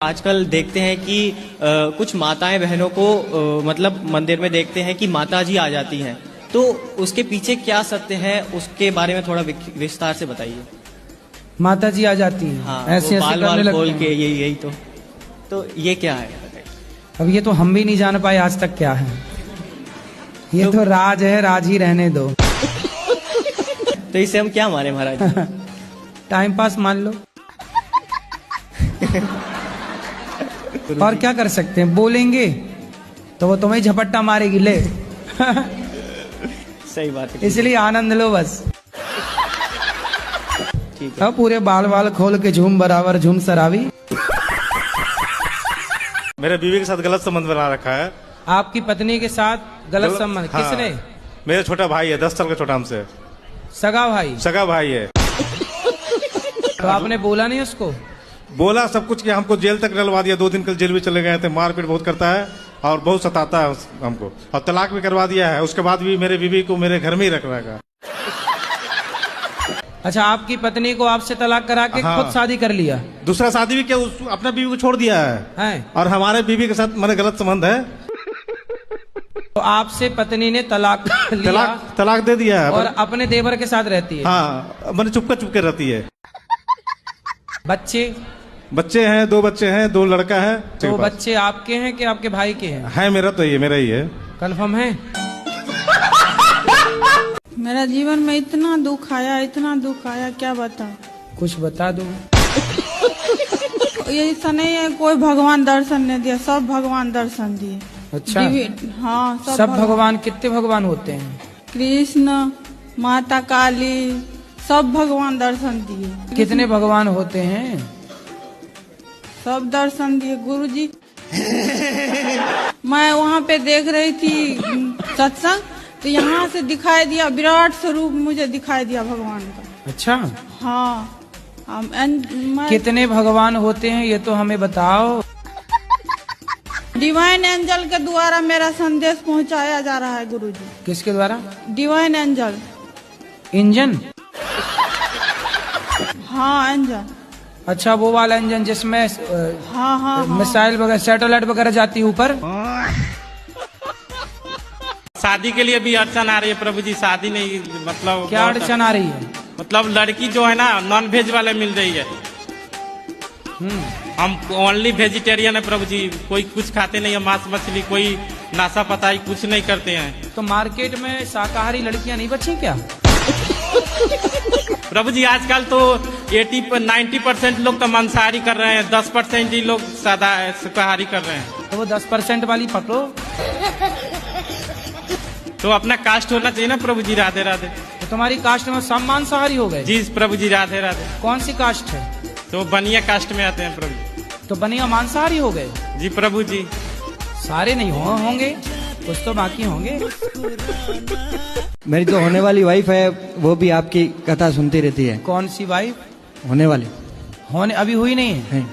आजकल देखते हैं कि कुछ माताएं बहनों को मतलब मंदिर में देखते हैं कि माता जी आ जाती हैं, तो उसके पीछे क्या सत्य है उसके बारे में थोड़ा विस्तार से बताइए। माता जी आ जाती हैं, हाँ, ऐसे ऐसे बाल करने वाल खोल लगते के हैं। यही तो ये क्या है? अब ये तो हम भी नहीं जान पाए आज तक क्या है। ये तो राज है, राज ही रहने दो। तो इसे हम क्या माने महाराज? टाइम पास मान लो। और क्या कर सकते हैं, बोलेंगे तो वो तुम्हें झपट्टा मारेगी ले। सही बात है। इसलिए आनंद लो बस। ठीक है। अब पूरे बाल बाल खोल के झूम बराबर झूम सरावी। मेरे बीवी के साथ गलत संबंध बना रखा है। आपकी पत्नी के साथ गलत संबंध? हाँ, किसने? मेरा छोटा भाई है, 10 साल का छोटा हमसे। सगा भाई? सगा भाई है। तो आपने बोला नहीं उसको? बोला सब कुछ किया, हमको जेल तक डलवा दिया। 2 दिन कल जेल भी चले गए थे। मारपीट बहुत करता है और बहुत सताता है हमको, और तलाक भी करवा दिया है। उसके बाद भी मेरे बीवी को मेरे घर में ही रख रखा। अच्छा, आपकी पत्नी को आपसे तलाक करा के हाँ, खुद शादी कर लिया? दूसरा शादी भी किया, अपना बीवी को छोड़ दिया है। और हमारे बीवी के साथ मेरे गलत संबंध है। तो आपसे पत्नी ने तलाक लिया? तलाक दे दिया है। और अपने देवर के साथ रहती है? हाँ, मैंने चुपके रहती है। बच्चे हैं, 2 बच्चे हैं, 2 लड़का है। तो बच्चे आपके हैं कि आपके भाई के हैं? है मेरा, तो ये मेरा ही है। कंफर्म है? मेरा जीवन में इतना दुख आया क्या बता। कुछ बता दो। ये ऐसा नहीं है कोई भगवान दर्शन नहीं दिया, सब भगवान दर्शन दिए। अच्छा, हाँ, सब भगवान। कितने भगवान होते हैं? कृष्ण, माता काली, सब भगवान दर्शन दिए। कितने भगवान होते हैं? सब दर्शन दिए गुरुजी। मैं वहाँ पे देख रही थी सत्संग, तो यहाँ से दिखाई दिया विराट स्वरूप, मुझे दिखाई दिया भगवान का। अच्छा, हाँ। कितने भगवान होते हैं ये तो हमें बताओ। डिवाइन एंजल के द्वारा मेरा संदेश पहुंचाया जा रहा है गुरुजी। किसके द्वारा? Divine angel. इंजन? हाँ, इंजन। अच्छा, वो वाला इंजन जिसमें हाँ, मिसाइल वगैरह, सैटेलाइट वगैरह जाती है ऊपर। शादी के लिए भी अड़चन आ रही है प्रभु जी। शादी नहीं, मतलब क्या अड़चन आ रही है? मतलब लड़की जो है ना, नॉन वेज वाले मिल रही है। हम ओनली वेजिटेरियन है प्रभु जी। कोई कुछ खाते नहीं है, मांस मछली, कोई नाशा पताई कुछ नहीं करते हैं। तो मार्केट में शाकाहारी लड़कियां नहीं बची क्या? प्रभु जी आजकल तो 90% लोग तो मांसाहारी कर रहे हैं, 10% ही लोग सादा शाकाहारी कर रहे हैं। तो वो 10% वाली पकड़ो। तो अपना कास्ट होना चाहिए ना प्रभु जी। राधे राधे। तो तुम्हारी कास्ट में सब मांसाहारी हो गए? जी प्रभु जी, राधे राधे। कौन सी कास्ट है? तो बनिया कास्ट में आते हैं प्रभु जी। तो बनिया मांसाहारी हो गए? जी प्रभु जी। सारे नहीं होंगे, कुछ तो बाकी होंगे। मेरी जो होने वाली वाइफ है वो भी आपकी कथा सुनती रहती है। कौन सी वाइफ? होने वाली। अभी हुई नहीं है?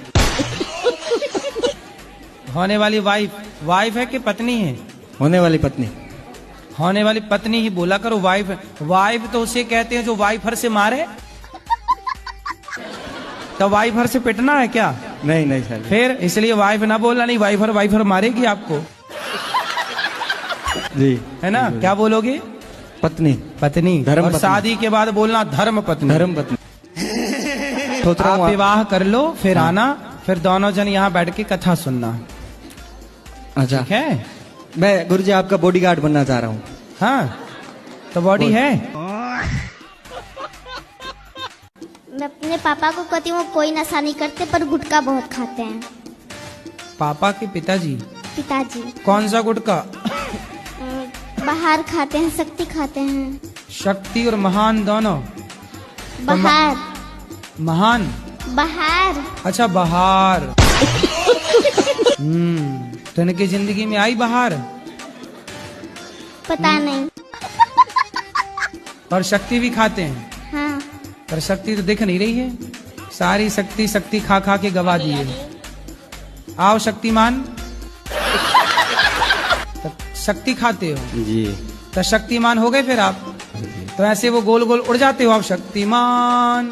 होने वाली वाइफ है कि पत्नी है? होने वाली पत्नी। होने वाली पत्नी ही बोला करो। वाइफ तो उसे कहते हैं जो वाइफर से मारे। तो वाइफर से पिटना है क्या? नहीं सर। फिर इसलिए वाइफ ना बोलना, नहीं वाइफर मारेगी आपको जी, है ना? क्या बोलोगे? पत्नी। धर्म। और शादी के बाद बोलना धर्म पत्नी। आप विवाह कर लो, फिर आना, फिर दोनों जन यहाँ बैठ के कथा सुनना। अच्छा, ठीक है? मैं गुरुजी आपका बॉडीगार्ड बनना चाह रहा हूँ। हाँ, तो बॉडी है। मैं अपने पापा को कहती हूँ कोई नशा नहीं करते, पर गुटखा बहुत खाते हैं। पापा के पिताजी? कौन सा गुटखा? बाहर खाते हैं, शक्ति खाते हैं। शक्ति और महान दोनों? बाहर। महान बाहर। अच्छा, बाहर। तो इनकी जिंदगी में आई बाहर? पता नहीं। और शक्ति भी खाते हैं? हाँ। पर शक्ति तो दिख नहीं रही है। सारी शक्ति खा के गवा दिए। आओ शक्तिमान। तो शक्ति खाते हो जी, तो शक्तिमान हो गए फिर आप। तो ऐसे वो गोल गोल उड़ जाते हो आप। शक्तिमान।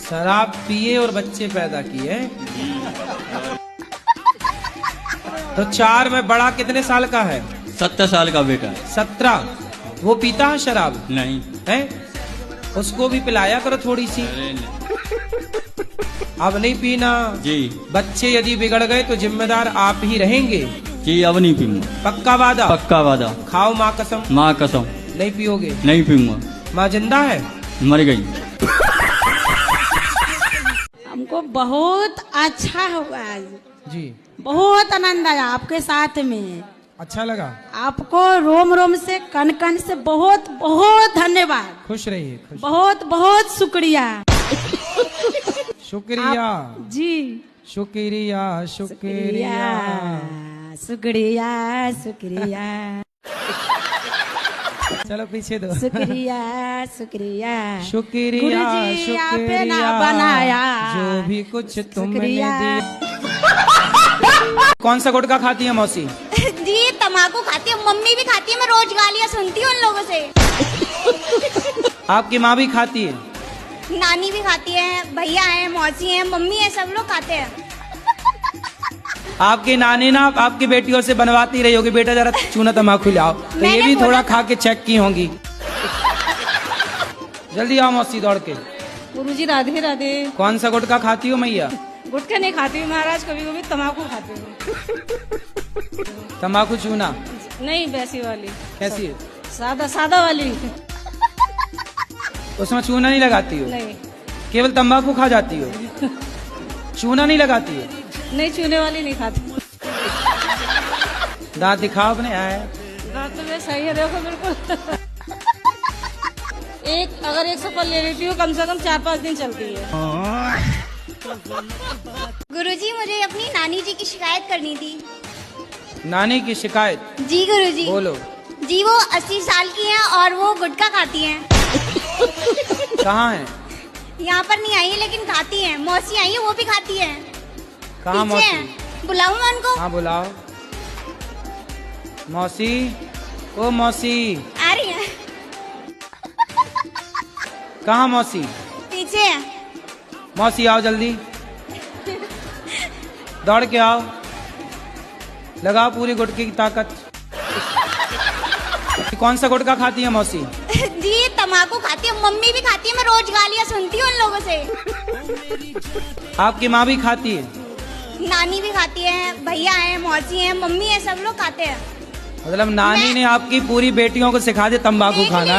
शराब पिए और बच्चे पैदा किए। तो 4 में बड़ा कितने साल का है? 17 साल का बेटा। 17। वो पीता है शराब? नहीं है। उसको भी पिलाया करो थोड़ी सी। अब नहीं पीना जी। बच्चे यदि बिगड़ गए तो जिम्मेदार आप ही रहेंगे जी। अब नहीं पीऊंगा। पक्का वादा? पक्का वादा। खाओ माँ कसम। माँ कसम। नहीं पियोगे? नहीं पीऊंगा। माँ जिंदा है? मर गई। हमको बहुत अच्छा हुआ आज जी। बहुत आनंद आया आपके साथ में। अच्छा लगा? आपको रोम रोम से कन कन से बहुत बहुत धन्यवाद। खुश रहिए। खुश। बहुत बहुत शुक्रिया। शुक्रिया जी। शुक्रिया शुक्रिया शुक्रिया शुक्रिया। चलो पीछे दो। शुक्रिया शुक्रिया शुक्रिया गुरुजी आपने ना शुक्रिया बनाया जो भी कुछ तुमने दिया। कौन सा गुटखा खाती है मौसी? जी तम्बाकू खाती है, मम्मी भी खाती है, मैं रोज गालियाँ सुनती हूँ उन लोगों से। आपकी माँ भी खाती है? नानी भी खाती है, भैया है, मौसी है, मम्मी है, सब लोग खाते हैं। आपकी नानी ना आपकी बेटियों से बनवाती रही होगी, बेटा जरा चूना तम्बाकू लाओ, तो ये भी थोड़ा खा के चेक की होंगी। जल्दी आओ मौसी दौड़ के। गुरुजी राधे राधे। कौन सा गुटखा खाती हो मैया? गुटखा नहीं खाती हूँ महाराज, कभी कभी तम्बाकू खाती हूँ। तम्बाकू चूना? नहीं वैसी वाली। कैसी है? सादा सादा वाली। उसमें चूना नहीं लगाती हो? नहीं। केवल तंबाकू खा जाती हो? चूना नहीं लगाती हो? नहीं चूने वाली नहीं खाती। दांत दिखाओ अपने। आया दांत में सही है, देखो बिल्कुल। अगर एक सफल ले लेती हूँ कम से कम 4-5 दिन चलती है। गुरुजी मुझे अपनी नानी जी की शिकायत करनी थी। नानी की शिकायत? जी गुरुजी। बोलो। जी वो 80 साल की हैं और वो गुटखा खाती हैं। कहाँ है? यहाँ पर नहीं आई है लेकिन खाती हैं। मौसी आई है, वो भी खाती है। कहाँ मौसी? बुलाऊं मैं उनको? हाँ बुलाओ। मौसी, ओ मौसी। आ रही है। कहाँ मौसी? पीछे है। मौसी आओ जल्दी, दौड़ के आओ, लगाओ पूरी गुटके की ताकत। कौन सा गुटखा खाती है मौसी? जी तम्बाकू खाती है, मम्मी भी खाती है, मैं रोज गालियाँ सुनती हूँ उन लोगों से। आपकी माँ भी खाती है? नानी भी खाती है, भैया है, मौसी है, मम्मी है, सब लोग खाते हैं। मतलब नानी ने आपकी पूरी बेटियों को सिखा दिया तंबाकू खाना?